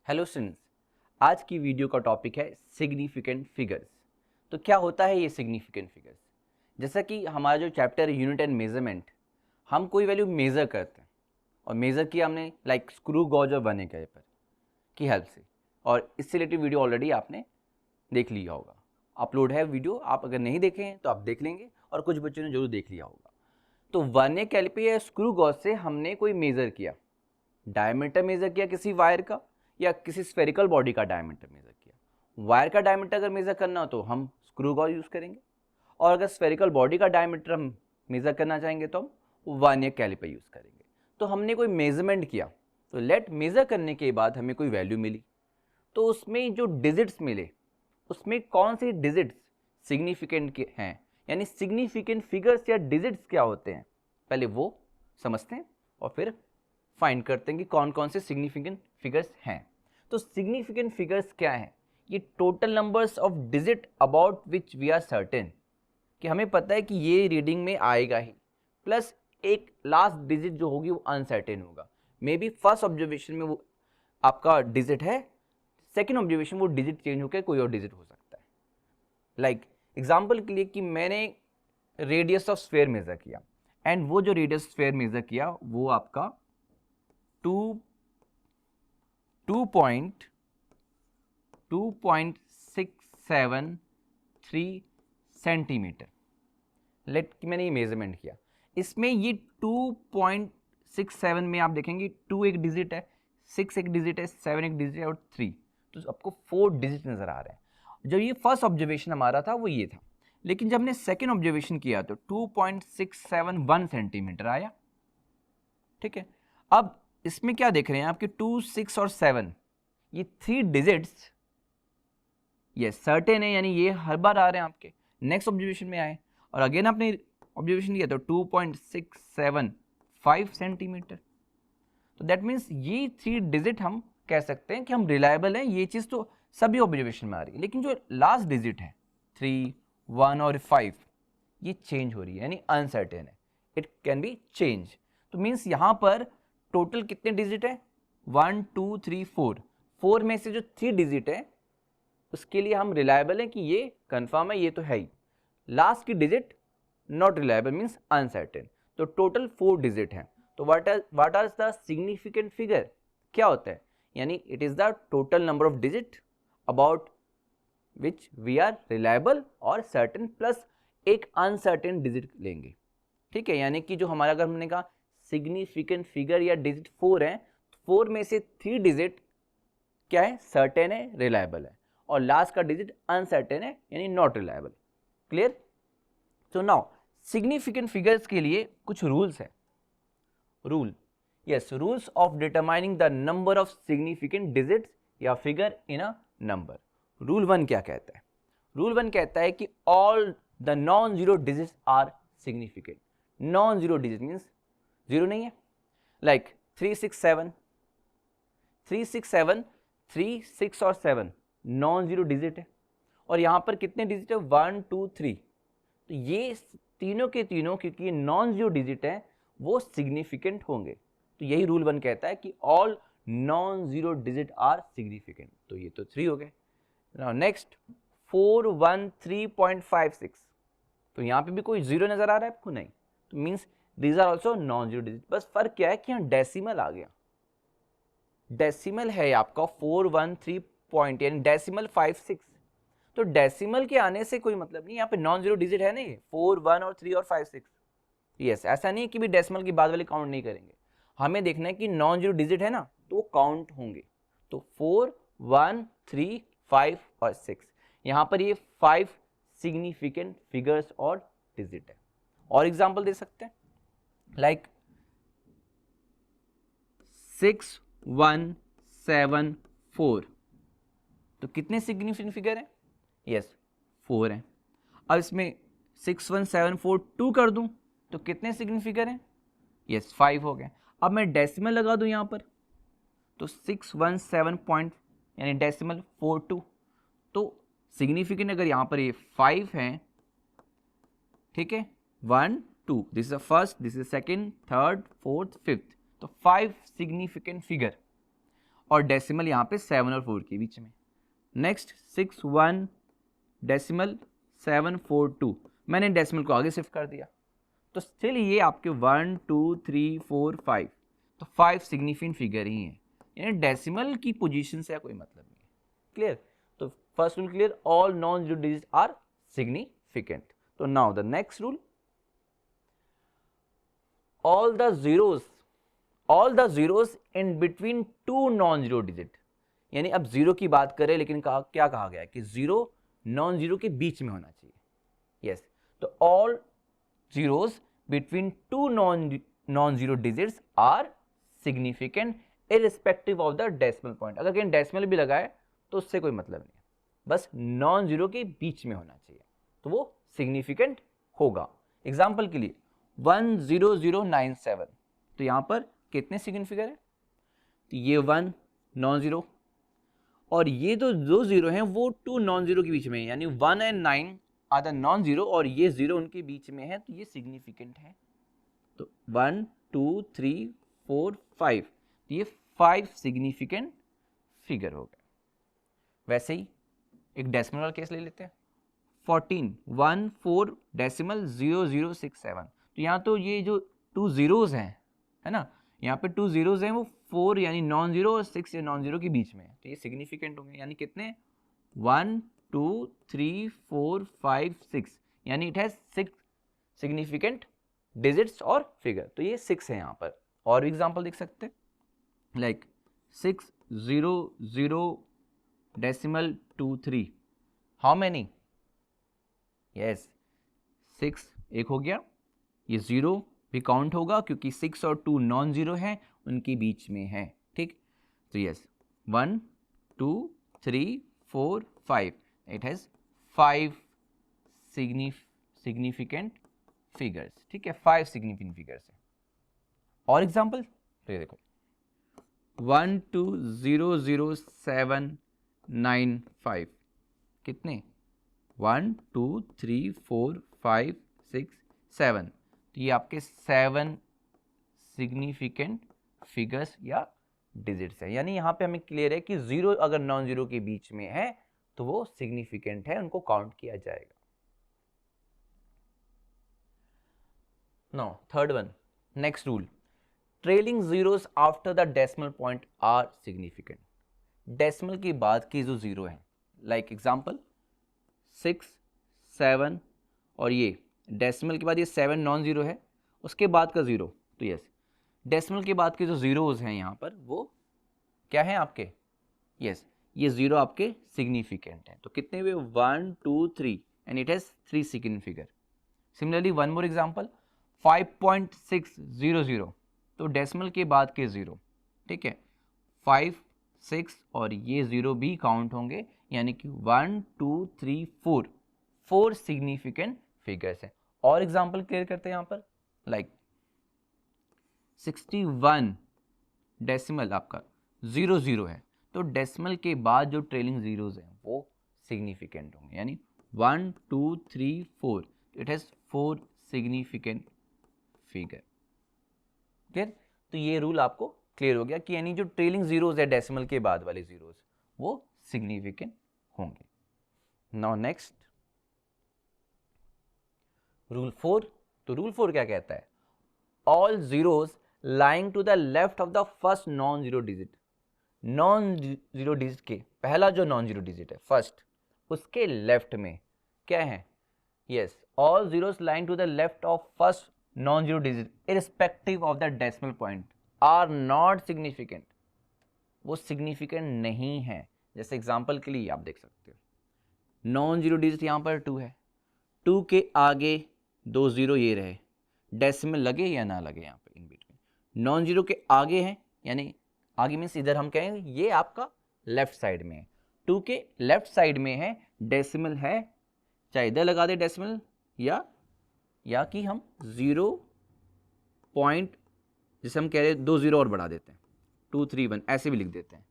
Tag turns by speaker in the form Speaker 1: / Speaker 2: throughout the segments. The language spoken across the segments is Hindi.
Speaker 1: हेलो स्टूडेंट्स, आज की वीडियो का टॉपिक है सिग्निफिकेंट फिगर्स। तो क्या होता है ये सिग्निफिकेंट फिगर्स? जैसा कि हमारा जो चैप्टर है यूनिट एंड मेजरमेंट, हम कोई वैल्यू मेज़र करते हैं और मेज़र किया हमने लाइक स्क्रू गॉज और वन पेपर की हेल्प से, और इससे रिलेटेड वीडियो ऑलरेडी आपने देख लिया होगा। अपलोड है वीडियो, आप अगर नहीं देखे हैं तो आप देख लेंगे और कुछ बच्चों ने जरूर देख लिया होगा। तो वन कैलिपर या स्क्रू गॉज से हमने कोई मेज़र किया, डायमीटर मेज़र किया किसी वायर का या किसी स्फेरिकल बॉडी का डायमीटर मेज़र किया। वायर का डायमीटर अगर मेज़र करना हो तो हम स्क्रू गॉज यूज़ करेंगे, और अगर स्फेरिकल बॉडी का डायमीटर हम मेज़र करना चाहेंगे तो हम वर्नियर कैलिपर यूज़ करेंगे। तो हमने कोई मेजरमेंट किया, तो लेट मेज़र करने के बाद हमें कोई वैल्यू मिली, तो उसमें जो डिजिट्स मिले उसमें कौन से डिजिट्स सिग्निफिकेंट के हैं, यानी सिग्निफिकेंट फिगर्स या डिजिट्स क्या होते हैं, पहले वो समझते हैं और फिर फाइंड करते हैं कि कौन कौन से सिग्निफिकेंट फिगर्स हैं। तो सिग्निफिकेंट फिगर्स क्या हैं? ये total numbers of digit about which we are certain, कि हमें पता है कि ये रीडिंग में आएगा ही, प्लस एक लास्ट डिजिट जो होगी वो अनसर्टेन होगा। मे बी फर्स्ट ऑब्जर्वेशन में वो आपका डिजिट है, सेकेंड ऑब्जर्वेशन वो डिजिट चेंज होकर कोई और डिजिट हो सकता है। लाइक एग्जाम्पल के लिए कि मैंने रेडियस ऑफ स्फेयर मेजर किया, एंड वो जो रेडियस स्फेयर मेजर किया वो आपका 2.673 सेंटीमीटर। लेट कि मैंने ये मेजरमेंट किया, इसमें ये 2.67 में आप देखेंगे 2 एक डिजिट है, 6 एक डिजिट है, 7 एक डिजिट है और 3, तो आपको 4 डिजिट नजर आ रहे हैं। जब ये फर्स्ट ऑब्जर्वेशन हमारा था वो ये था, लेकिन जब हमने सेकेंड ऑब्जर्वेशन किया तो 2.671 सेंटीमीटर आया। ठीक है, अब इसमें क्या देख रहे हैं आपके 2, 6 और 7, ये 3 डिजिट्स ये सर्टेन है, यानी ये हर बार आ रहे हैं आपके। नेक्स्ट ऑब्जर्वेशन में आए और अगेन आपने ऑब्जर्वेशन लिया तो 2.675 सेंटीमीटर। तो दैट मीन्स ये 3 डिजिट हम कह सकते हैं कि हम रिलायबल हैं, ये चीज़ तो सभी ऑब्जर्वेशन में आ रही है। लेकिन जो लास्ट डिजिट है 3, 1 और 5, ये चेंज हो रही है, यानी अनसर्टेन है, इट कैन बी चेंज। तो मीन्स यहाँ पर टोटल कितने डिजिट है? 1, 2, 3, 4। 4 में से जो 3 डिजिट है उसके लिए हम रिलायबल है कि ये कंफर्म है, ये तो है ही। लास्ट की digit not reliable means uncertain. तो टोटल 4 डिजिट हैं। तो what are the significant figure? क्या होता है? यानी it is the total number of digit about which we are reliable और सर्टेन, प्लस एक अनसर्टेन डिजिट लेंगे। ठीक है, यानी कि जो हमारा अगर हमने कहा सिग्निफिकेंट फिगर या डिजिट 4 है, 4 में से 3 डिजिट क्या है? सर्टेन है, रिलायबल है, और लास्ट का डिजिट अनसर्टेन है, यानी नॉट रिलायबल। क्लियर? तो नाउ सिग्निफिकेंट फिगर्स के लिए कुछ रूल्स है। Rule, yes, rules of determining the number of significant digits या figure in a number. Rule 1 क्या कहता है? रूल 1 कहता है कि all the non zero digits are significant. Non zero digit means zero नहीं है, लाइक 3, 6, 7, 3, 6, 7, 3, 6 और 7 नॉन जीरो डिजिट है, और यहाँ पर कितने डिजिट है? 1, 2, 3। तो ये तीनों के तीनों क्योंकि ये नॉन जीरो डिजिट है वो सिग्निफिकेंट होंगे। तो यही रूल 1 कहता है कि all non zero digit are significant. तो ये तो 3 हो गए। नाउ नेक्स्ट 413.56, तो यहाँ पे भी कोई जीरो नजर आ रहा है आपको? नहीं, तो means these are also non zero digit. बस फर्क क्या है कि यहाँ डेसिमल आ गया, डेसिमल है आपका 413 पॉइंट, यानी डेसिमल 56। तो डेसिमल के आने से कोई मतलब नहीं, यहाँ पे नॉन जीरो डिजिट है नहीं, 4, 1 और 3 और 5, 6। यस, ऐसा नहीं है कि भी डेसिमल की बाद वाले काउंट नहीं करेंगे, हमें देखना है कि नॉन जीरो डिजिट है ना तो वो काउंट होंगे। तो 4, 1, 3, 5 और 6, यहाँ पर ये 5 सिग्निफिकेंट फिगर्स और डिजिट है। और एग्जाम्पल दे सकते हैं, लाइक 6, 1, 7, 4, तो कितने सिग्निफिकेंट फिगर हैं? यस, 4 हैं। अब इसमें 6, 1, 7, 4 2 कर दूं तो कितने सिग्निफिकेंट फिगर हैं? यस, 5 हो गए। अब मैं डेसिमल लगा दूं यहाँ पर, तो 617 पॉइंट यानी डेसिमल 42, तो सिग्निफिकेंट अगर यहाँ पर ये 5 हैं, ठीक है, 1, 2, this is the first, this is second, third, fourth, fifth, तो 5 सिग्निफिकेंट फिगर। और डेसिमल यहाँ पे 7 और 4 के बीच में। नेक्स्ट 6 1 डेसिमल 7 4 2, मैंने डेसिमल को आगे शिफ्ट कर दिया, तो स्टिल ये आपके 1 2 3 4 5, तो 5 सिग्निफिकेंट फिगर ही हैं, यानी डेसिमल की पोजीशन से कोई मतलब नहीं है। क्लियर? तो first rule clear, all non zero digit are significant. तो now the next rule, all the zeros in between two non zero digit, यानी अब जीरो की बात करें लेकिन क्या कहा गया है कि जीरो नॉन जीरो के बीच में होना चाहिए। यस, तो all zeros between two non zero digits are significant irrespective of the decimal point. अगर कहीं डेसिमल भी लगाए तो उससे कोई मतलब नहीं है, बस नॉन जीरो के बीच में होना चाहिए तो वो सिग्निफिकेंट होगा। एग्जाम्पल के लिए 10097, तो यहाँ पर कितने सिग्निफिकेंट फिगर है? तो ये 1 नॉन जीरो और ये तो दो जीरो हैं वो 2 नॉन जीरो के बीच में है, यानी 1 and 9 are the non zero और ये जीरो उनके बीच में है, तो ये सिग्निफिकेंट है। तो 1 2 3 4 5, तो ये 5 सिग्निफिकेंट फिगर हो गए। वैसे ही एक डेसिमल वाला केस ले लेते हैं, 14 1 4 डेसिमल 0067, तो यहाँ तो ये जो 2 जीरोज हैं, है ना, यहाँ पे 2 जीरोज हैं वो 4 यानी नॉन जीरो और 6 या नॉन जीरो के बीच में है, तो ये सिग्निफिकेंट होंगे। यानी कितने? 1 2 3 4 5 6, यानी इट हैज 6 सिग्निफिकेंट डिजिट्स और फिगर, तो ये 6 है यहाँ पर। और एग्जाम्पल देख सकते हैं, like 600 decimal 23, how many? Yes 6 एक हो गया, ये 0 भी काउंट होगा क्योंकि 6 और 2 नॉन जीरो हैं, उनके बीच में है। ठीक, तो yes 1 2 3 4 5, it has 5 significant figures. ठीक है, 5 सिग्निफिकेंट फिगर्स है। और एग्जाम्पल तो ये देखो 1 2 0 0 7 9 5, कितने? 1 2 3 4 5 6 7, तो ये आपके 7 सिग्निफिकेंट फिगर्स या डिजिट्स है। यानी यहाँ पे हमें क्लियर है कि जीरो अगर नॉन जीरो के बीच में है तो वो सिग्निफिकेंट है, उनको काउंट किया जाएगा। Now third one, next rule, trailing zeros after the decimal point are significant. Decimal के बाद के जो जीरो हैं, लाइक एग्जांपल 6 7, और ये डेसिमल के बाद ये 7 नॉन जीरो है, उसके बाद का जीरो, तो यस डेसिमल के बाद के जो जीरोज हैं यहाँ पर वो क्या हैं आपके? यस, ये जीरो आपके सिग्निफिकेंट हैं। तो कितने हुए? 1 2 3, and it has 3 significant figure. Similarly one more example 5.600, तो डेसिमल के बाद के जीरो, ठीक है, 5 6 और ये जीरो भी काउंट होंगे, यानी कि 1 2 3 4 सिग्निफिकेंट फिगर्स हैं। और एग्जांपल क्लियर करते हैं यहाँ पर, लाइक 61 डेसिमल आपका 00 है, तो डेसिमल के बाद जो ट्रेलिंग जीरोज हैं वो सिग्निफिकेंट होंगे, यानी 1 2 3 4, it has 4 significant figure. Clear? तो ये रूल आपको क्लियर हो गया कि यानी जो ट्रेलिंग जीरोज है डेसिमल के बाद वाले जीरोज वो सिग्निफिकेंट होंगे। नाउ नेक्स्ट रूल 4, तो रूल 4 क्या कहता है? All zeros lying to the left of the first non zero digit, non zero digit के पहला जो नॉन जीरो डिजिट है फर्स्ट, उसके लेफ्ट में क्या है? Yes, all zeros lying to the left of first non zero digit irrespective of the decimal point are not significant, वो सिग्निफिकेंट नहीं है। जैसे एग्जांपल के लिए आप देख सकते हो, नॉन जीरो डिजिट यहाँ पर 2 है, 2 के आगे 2 जीरो ये रहे, डेसिमल लगे या ना लगे यहाँ पे इन बिटवीन, नॉन जीरो के आगे है, यानी आगे मीन्स इधर हम कहेंगे ये आपका लेफ्ट साइड में है, 2 के लेफ्ट साइड में है, डेसिमल है, चाहे इधर लगा दे डेसिमल या कि हम 0 पॉइंट, जैसे हम कह रहे हैं 2 जीरो और बढ़ा देते हैं 2 3 1 ऐसे भी लिख देते हैं।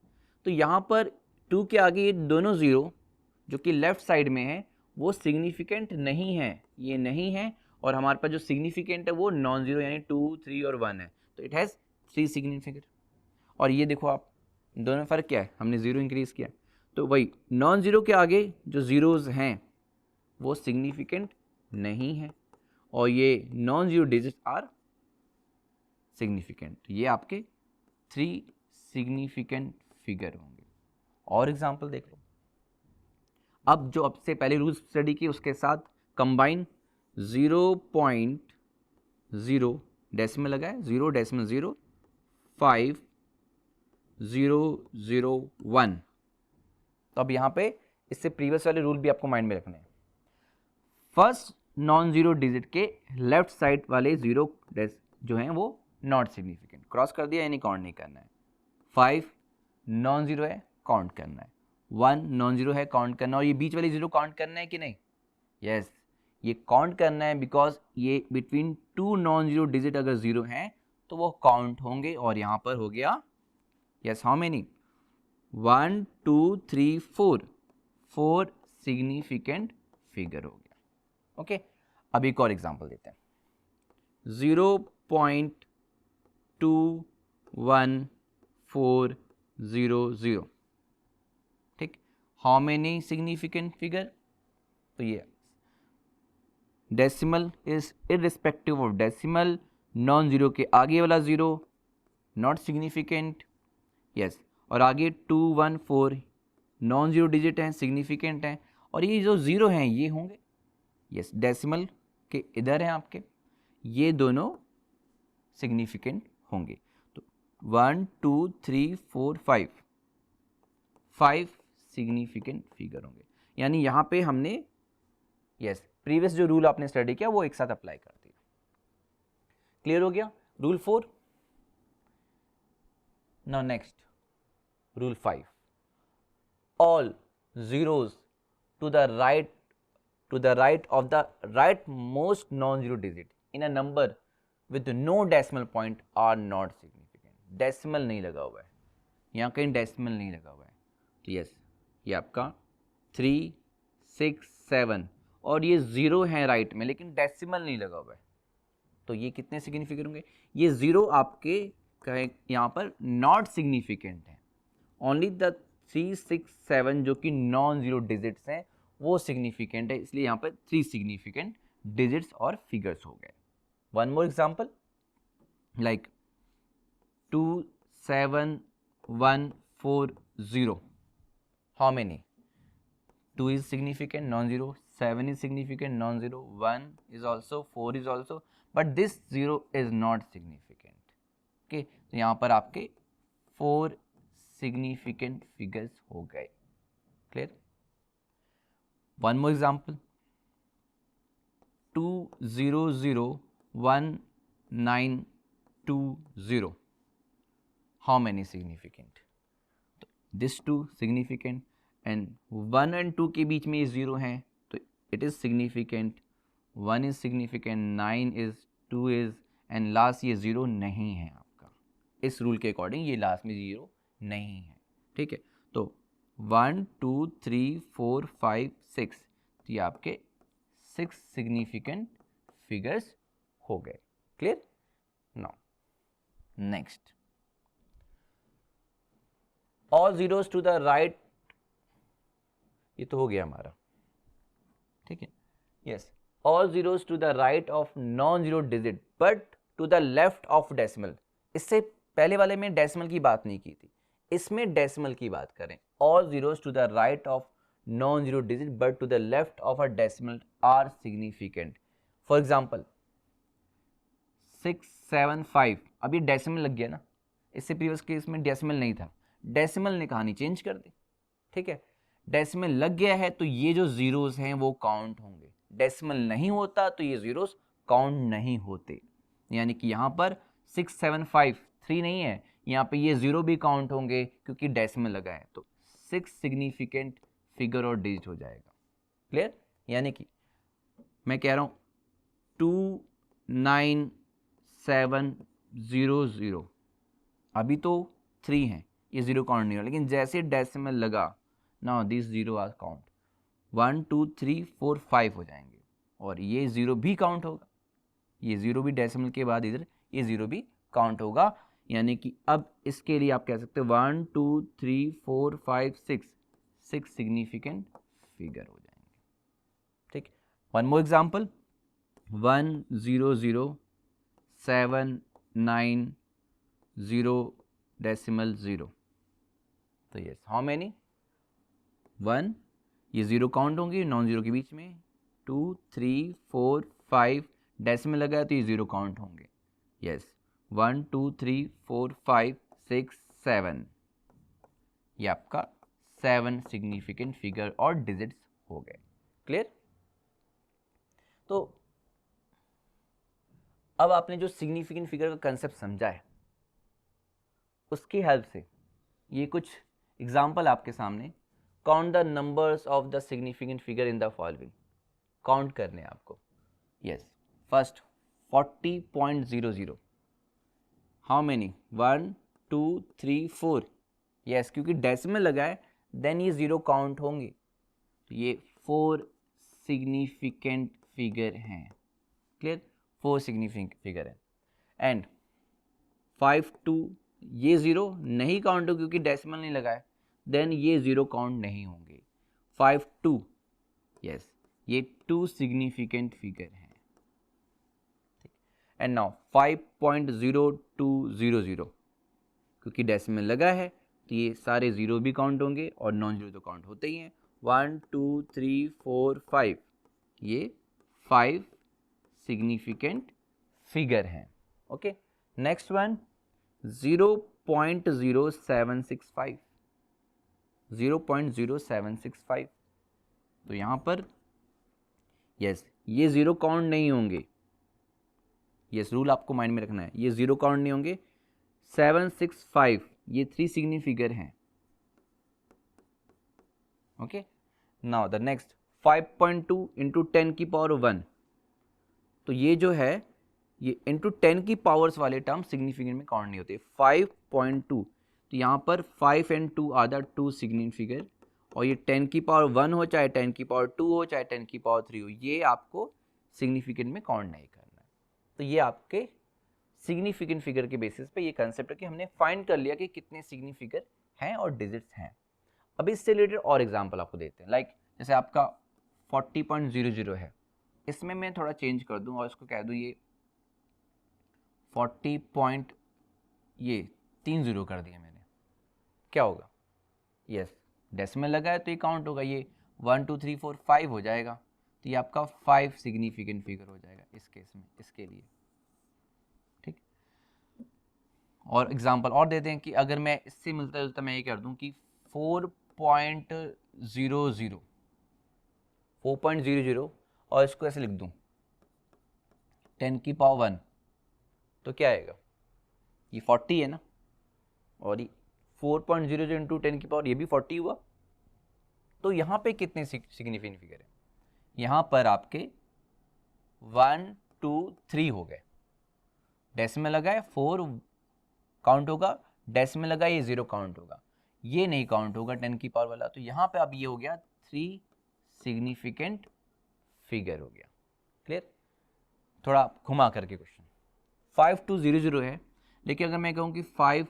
Speaker 1: तो यहाँ पर 2 के आगे ये दोनों जीरो जो कि लेफ्ट साइड में है वो सिग्निफिकेंट नहीं है, ये नहीं है, और हमारे पास जो सिग्निफिकेंट है वो नॉन जीरो यानी 2 3 और 1 है, तो इट हैज़ 3 सिग्निफिकेंट। और ये देखो आप, दोनों में फ़र्क क्या है, हमने ज़ीरो इंक्रीज़ किया, तो वही नॉन ज़ीरो के आगे जो ज़ीरोज़ हैं वो सिग्निफिकेंट नहीं है और ये non zero digits are significant. ये आपके 3 सिग्निफिकेंट फिगर होंगे। और एग्जांपल देख लो। अब जो अब से पहले रूल्स स्टडी की उसके साथ कंबाइन 0.0 डेसिमल लगा है 0.05001। तो अब यहाँ पे इससे प्रीवियस वाले रूल भी आपको माइंड में रखने हैं। फर्स्ट नॉन जीरो डिजिट के लेफ्ट साइड वाले जीरो जो हैं वो नॉट सिग्निफिकेंट, क्रॉस कर दिया यानी काउंट नहीं करना है। 5 नॉन जीरो है, काउंट करना है। 1 नॉन जीरो है, काउंट करना है। और ये बीच वाली जीरो काउंट करना है कि नहीं? यस, ये काउंट करना है बिकॉज ये बिटवीन 2 नॉन जीरो डिजिट अगर जीरो हैं तो वो काउंट होंगे। और यहाँ पर हो गया yes, how many? 1 2 3 4 significant figure हो गया। ओके, अब एक और एग्जांपल देते हैं। 0.21400, ठीक, हाउ मेनी सिग्निफिकेंट फिगर? तो ये decimal is irrespective of decimal, non zero के आगे वाला जीरो नॉट सिग्निफिकेंट, यस, और आगे 214 नॉन जीरो डिजिट हैं, सिग्निफिकेंट हैं, और ये जो जीरो हैं ये होंगे यस डेसिमल के इधर हैं आपके, ये दोनों सिग्निफिकेंट होंगे। तो 1 2 3 4 5 सिग्निफिकेंट फिगर होंगे। यानी यहाँ पे हमने यस प्रीवियस जो रूल आपने स्टडी किया वो एक साथ अप्लाई कर दिया। क्लियर हो गया? Rule 4। Now next rule 5, all zeros to the right of the rightmost non-zero digit in a number with no decimal point are not significant। Decimal नहीं लगा हुआ है, यहाँ कहीं डेसिमल नहीं लगा हुआ है, तो यस ये आपका 3 6 7 और ये ज़ीरो है राइट में लेकिन डेसिमल नहीं लगा हुआ है, तो ये कितने सिग्निफिकेंट होंगे? ये ज़ीरो आपके यहाँ पर नॉट सिग्निफिकेंट है। ओनली द 3 6 7 जो कि नॉन ज़ीरो डिजिट्स हैं वो सिग्निफिकेंट है, इसलिए यहाँ पर 3 सिग्निफिकेंट डिजिट्स और फिगर्स हो गए। One more example like 27140, how many? 2 is significant non-zero, 7 is significant non-zero, 1 is also, 4 is also, but this 0 is not significant। okay, तो यहाँ पर आपके 4 significant figures हो गए। clear? One more example, 2001920, how many significant? this 2 significant and 1 and 2 के बीच में ये 0 हैं तो it is significant, 1 is significant, 9 is, 2 is and last ये 0 नहीं है आपका। इस रूल के अकॉर्डिंग ये लास्ट में 0 नहीं है, ठीक है। तो 1 2 3 4 5 6, तो ये आपके 6 सिग्निफिकेंट फिगर्स हो गए। Clear? Now next, all zeros to the right, ये तो हो गया हमारा, ठीक है। Yes, all zeros to the right of non zero digit but to the left of decimal. इससे पहले वाले में डेसिमल की बात नहीं की थी, इसमें डेसिमल की बात करें। All zeros to the right of non zero digit but to the left of a decimal are significant. For example 675, अब ये डेसिमल लग गया ना, इससे प्रीवियस केस में डेसिमल नहीं था, डेसिमल ने कहानी चेंज कर दी, ठीक है। डेसिमल लग गया है तो ये जो जीरोस हैं वो काउंट होंगे, डेसिमल नहीं होता तो ये जीरोस काउंट नहीं होते। यानी कि यहाँ पर 675 3 नहीं है, यहाँ पे ये जीरो भी काउंट होंगे क्योंकि डेसिमल लगा है, तो 6 सिग्निफिकेंट फिगर और डिजिट हो जाएगा। क्लियर? यानी कि मैं कह रहा हूँ 29700, अभी तो 3 हैं, ये जीरो काउंट नहीं हो, लेकिन जैसे डेसिमल लगा now this zero are count, 1 2 3 4 5 हो जाएंगे और ये जीरो भी काउंट होगा, ये जीरो भी डेसिमल के बाद इधर ये जीरो भी काउंट होगा। यानी कि अब इसके लिए आप कह सकते हो 1 2 3 4 5 6 सिग्निफिकेंट फिगर हो जाएंगे। ठीक, वन मोर एग्जाम्पल 1 0 0 7 9 0 डेसिमल 0। तो यस, हाउ मैनी 1, ये 0 काउंट होंगे नॉन जीरो के बीच में, 2 3 4 5 डेसिमल लगा है तो ये 0 काउंट होंगे। यस, 1 2 3 4 5 6 7, ये आपका 7 सिग्निफिकेंट फिगर और डिजिट्स हो गए। क्लियर? तो अब आपने जो सिग्निफिकेंट फिगर का कंसेप्ट समझा है, उसकी हेल्प से ये कुछ एग्जाम्पल आपके सामने, count the numbers of the significant figure in the following, count करने हैं आपको। Yes, first 40.00, how many 1 2 3 4। Yes, क्योंकि डेसिमल लगा है देन ये 0 काउंट होंगे, तो ये 4 सिग्निफिकेंट फिगर हैं। क्लियर? 4 सिग्निफिकेंट फिगर है। एंड 5 2, ये 0 नहीं काउंट हो क्योंकि डेसिमल नहीं लगा है, देन ये 0 काउंट नहीं होंगे। 5 2, यस, ये 2 सिग्निफिकेंट फिगर हैं। एंड नाउ 5.0200, क्योंकि डेसिमल लगा है तो ये सारे 0 भी काउंट होंगे और नॉन जीरो तो काउंट होते ही हैं। 1 2 3 4 5, ये 5 सिग्निफिकेंट फिगर हैं। ओके, नेक्स्ट वन 0.0765, 0.0765, तो यहाँ पर यस, ये 0 काउंट नहीं होंगे। यस, रूल आपको माइंड में रखना है, ये 0 काउंट नहीं होंगे। 765, ये 3 सिग्निफिकेंट फिगर हैं। Okay, now the next 5.2 into 10 की पावर 1, तो ये जो है ये इंटू 10 की पावर्स वाले टर्म सिग्निफिकेंट में काउंट नहीं होते। 5.2, तो यहाँ पर 5 and 2 are the 2 significant figure, और ये 10 की पावर 1 हो, चाहे 10 की पावर 2 हो, चाहे 10 की पावर 3 हो, ये आपको सिग्निफिकेंट में काउंट नहीं करना है। तो ये आपके सिग्निफिकेंट फिगर के बेसिस पे ये कंसेप्ट है कि हमने फाइंड कर लिया कि कितने सिग्निफिकेंट फिगर हैं और डिजिट्स हैं। अब इससे रिलेटेड और एग्जांपल आपको देते हैं, लाइक जैसे आपका 40.00 है, इसमें मैं थोड़ा चेंज कर दूं और इसको कह दूं ये 40. ये 3 0 कर दिया मैंने, क्या होगा? यस, डेसिमल लगा है तो ये काउंट होगा, ये 1 2 3 4 5 हो जाएगा, तो ये आपका 5 सिग्निफिकेंट फिगर हो जाएगा इस केस में, इसके लिए। ठीक, और एग्जांपल और देते हैं कि अगर मैं इससे मिलता जुलता मैं ये कर दूं कि 4.00 और इसको ऐसे लिख दूं 10 की पावर 1, तो क्या आएगा? ये 40 है ना, और ये 4.00 इंटू 10 की पावर, ये भी 40 हुआ। तो यहाँ पे कितने सिग्निफिकेंट फिगर है? यहाँ पर आपके 1 2 3 हो गए, डेसिमल लगा है 4 काउंट होगा, डेसिमल लगा ये 0 काउंट होगा, ये नहीं काउंट होगा 10 की पावर वाला, तो यहाँ पे अब ये हो गया 3 सिग्निफिकेंट फिगर हो गया। क्लियर? थोड़ा घुमा करके क्वेश्चन 5200 है, लेकिन अगर मैं कहूँ कि 5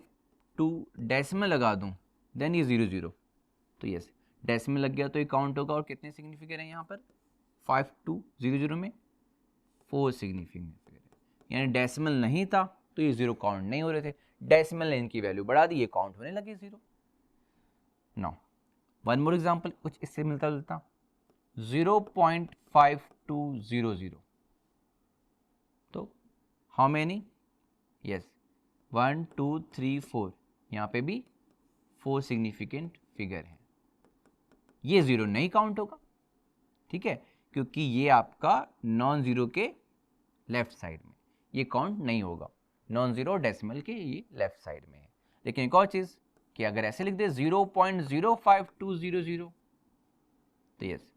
Speaker 1: 2 डेसिमल लगा दूँ देन ये 0 0, तो यस, डेसिमल लग गया तो ये काउंट होगा, और कितने सिग्निफिकेंट हैं यहाँ पर? 5200 में 4 सिग्निफिकेंट फिगर है, यानी डेसिमल नहीं था तो ये 0 काउंट नहीं हो रहे थे, डेसिमल ने इनकी वैल्यू बढ़ा दी, ये काउंट होने लगे 0। नाउ वन मोर एग्जांपल, कुछ इससे मिलता जुलता 0.5200, तो हाउ मेनी? यस, 1 2 3 4, यहाँ पे भी 4 सिग्निफिकेंट फिगर हैं, ये 0 नहीं काउंट होगा। ठीक है, क्योंकि ये आपका नॉन जीरो के लेफ्ट साइड में, ये काउंट नहीं होगा, नॉन जीरो डेसिमल के ये लेफ्ट साइड में है। लेकिन एक और चीज कि अगर ऐसे लिख दे 0.05200, तो yes,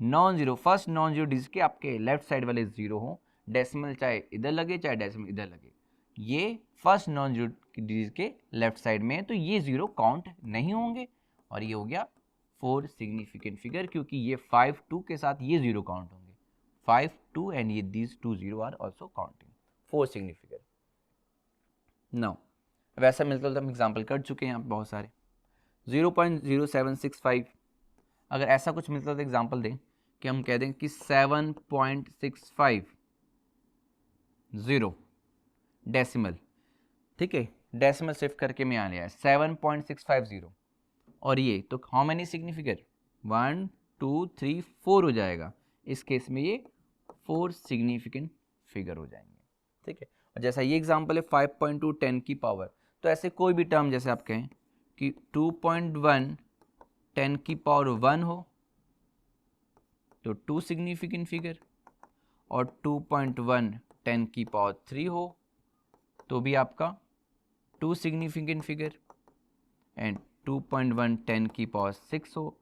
Speaker 1: non zero, first non zero digit के आपके लेफ्ट साइड वाले 0 हो, डेसिमल चाहे इधर लगे चाहे डेसिमल इधर लगे, ये फर्स्ट नॉन जीरो डिजिट के लेफ्ट साइड में है, तो ये 0 काउंट नहीं होंगे, और ये हो गया 4 सिग्निफिकेंट फिगर, क्योंकि ये 5 2 के साथ ये 0 काउंट होंगे, 5 2 एंड ये these 2 0 are also counting, 4 significant. Now वैसा मिलता जुलता हम एग्जाम्पल कर चुके हैं यहाँ पे बहुत सारे। 0.0765, अगर ऐसा कुछ मिलता है तो एग्जाम्पल दें कि हम कह दें कि 7.650 डेसिमल, ठीक है, डेसिमल शिफ्ट करके मैं यहाँ लिया है 7.650, और ये तो हाउ मेनी सिग्निफिकेंट 1 2 3 4 हो जाएगा। इस केस में ये 4 सिग्निफिकेंट फिगर हो जाएंगे, ठीक है। और जैसा ये एग्जांपल है 5.2 10 की पावर, तो ऐसे कोई भी टर्म जैसे आप कहें कि 2.1 10 की पावर 1 हो तो 2 सिग्निफिकेंट फिगर, और 2.1 10 की पावर 3 हो तो भी आपका 2 सिग्निफिकेंट फिगर, एंड 2.1 10 की पावर 6 हो,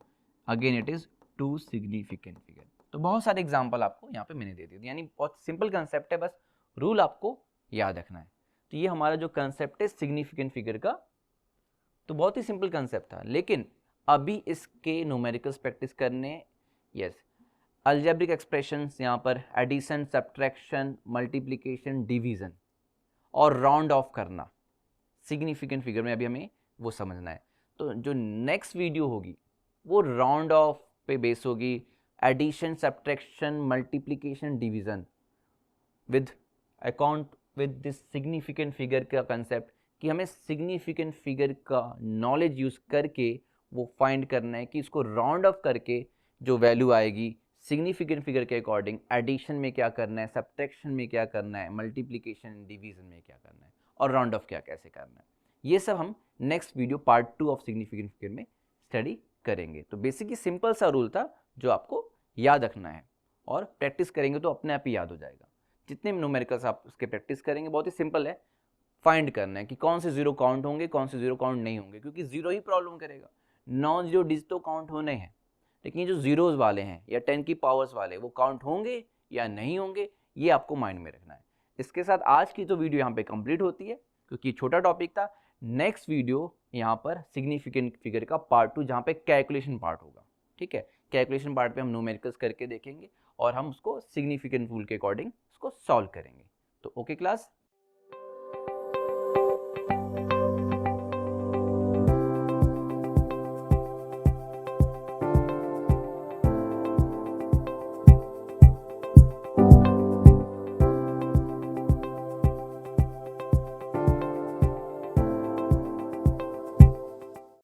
Speaker 1: again it is 2 significant figure. तो बहुत सारे एग्जांपल आपको यहाँ पे मैंने दे दिए, यानी बहुत सिंपल कंसेप्ट है, बस रूल आपको याद रखना है। तो ये हमारा जो कंसेप्ट है सिग्निफिकेंट फिगर का, तो बहुत ही सिंपल कंसेप्ट था, लेकिन अभी इसके न्यूमेरिकल्स प्रैक्टिस करने, यस, अलजेब्रिक एक्सप्रेशंस, यहाँ पर एडिशन, सब्ट्रैक्शन, मल्टीप्लिकेशन, डिवीजन और राउंड ऑफ करना सिग्निफिकेंट फिगर में अभी हमें वो समझना है। तो जो नेक्स्ट वीडियो होगी वो राउंड ऑफ पे बेस होगी, addition, subtraction, multiplication, division with account with this significant figure का कंसेप्ट, कि हमें सिग्निफिकेंट फिगर का नॉलेज यूज करके वो फाइंड करना है कि इसको राउंड ऑफ करके जो वैल्यू आएगी सिग्निफिकेंट फिगर के अकॉर्डिंग एडिशन में क्या करना है, सब्ट्रैक्शन में क्या करना है, मल्टीप्लिकेशन, डिवीजन में क्या करना है, और राउंड ऑफ क्या कैसे करना है, ये सब हम next video part 2 of significant figure में स्टडी करेंगे। तो बेसिकली सिंपल सा रूल था जो आपको याद रखना है, और प्रैक्टिस करेंगे तो अपने आप ही याद हो जाएगा। जितने न्यूमेरिकल्स आप उसके प्रैक्टिस करेंगे, बहुत ही सिंपल है, फाइंड करना है कि कौन से जीरो काउंट होंगे, कौन से जीरो काउंट नहीं होंगे, क्योंकि जीरो ही प्रॉब्लम करेगा, नॉन जीरो डिजिट तो काउंट होने हैं, लेकिन ये जो जीरोज वाले हैं या 10 की पावर्स वाले वो काउंट होंगे या नहीं होंगे, ये आपको माइंड में रखना है। इसके साथ आज की तो वीडियो यहाँ पे कंप्लीट होती है, क्योंकि छोटा टॉपिक था। नेक्स्ट वीडियो यहाँ पर सिग्निफिकेंट फिगर का पार्ट 2, जहाँ पे कैलकुलेशन पार्ट होगा, ठीक है। कैलकुलेशन पार्ट पे हम न्यूमेरिकल्स करके देखेंगे और हम उसको सिग्निफिकेंट रूल के अकॉर्डिंग उसको सॉल्व करेंगे। तो ओके क्लास,